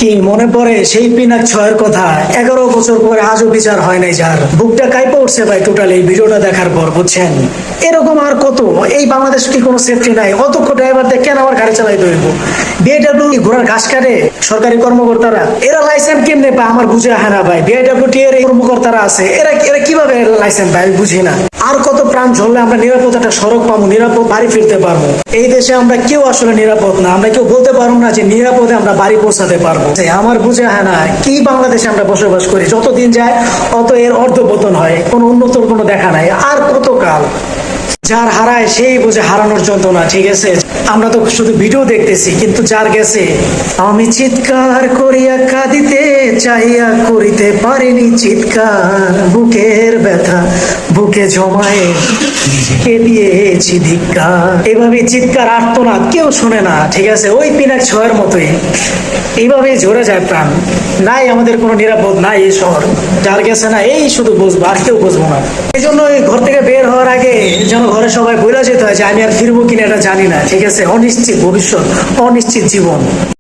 কি মনে পড়ে সেই পিনাক ছয়ের কথা? 11 বছর পরে আজও বিচার হয় নাই, যার বুকটা কাইপা উঠছে ভাই টোটাল এই ভিডিওটা দেখার পর, বুঝছেন? এরকম আর কত? এই বাংলাদেশ কি কোনো সেফটি নাই? অদক্ষ ড্রাইভারদের কেন আবার গাড়ি চালাইতে হইব? বিএডব্লিউ ঘোড়ার ঘাস কাটে সরকারি কর্মকর্তারা, এরা লাইসেন্স কেমনে পায় আমার বুঝে হয় না ভাই। বিএডব্লিউ এর কর্মকর্তারা আছে, এরা এরা কিভাবে লাইসেন্স পায় আমি বুঝি না। আর কত প্রাণ ঝরলে আমরা নিরাপদ একটা সড়ক পাবো, নিরাপদ বাড়ি ফিরতে পারবো? এই দেশে আমরা কেউ আসলে নিরাপদ না, আমরা কেউ বলতে পারবো না যে নিরাপদে আমরা বাড়ি পৌঁছাতে পারবো। আমার বুঝে হয় না কি বাংলাদেশে আমরা বসবাস করি, যতদিন যায় অত এর অর্ধপতন হয়, কোনো উন্নতর কোনো দেখা নাই। আর কত কাল? যার হারায় সেই বুঝে হারানোর যন্ত্রণা, ঠিক আছে? আমরা তো শুধু ভিডিও দেখতেছি, কিন্তু যার গেছে। আমি চিৎকার করিয়া কাঁদিতে চাইয়া করিতে পারিনি চিৎকার, বুকের ব্যথা বুকে জমায়ে কে দিয়েছি ধিক্কার। এভাবে চিৎকার আর্তনাদ কেউ শুনে না, ঠিক আছে? ওই পিনাক ছয়ের মতোই এইভাবেই ঝরে যায় প্রাণ। নাই আমাদের কোনো নিরাপদ নাই এই শহর। যার গেছে না এই শুধু বুঝবো, আর কেউ বুঝবো না। এই জন্য এই ঘর থেকে বের হওয়ার আগে যেন ঘরে সবাই বলে যেতে হয় যে আমি আর ফিরবো কিনা এটা জানি না, ঠিক আছে? অনিশ্চিত ভবিষ্যৎ, অনিশ্চিত জীবন।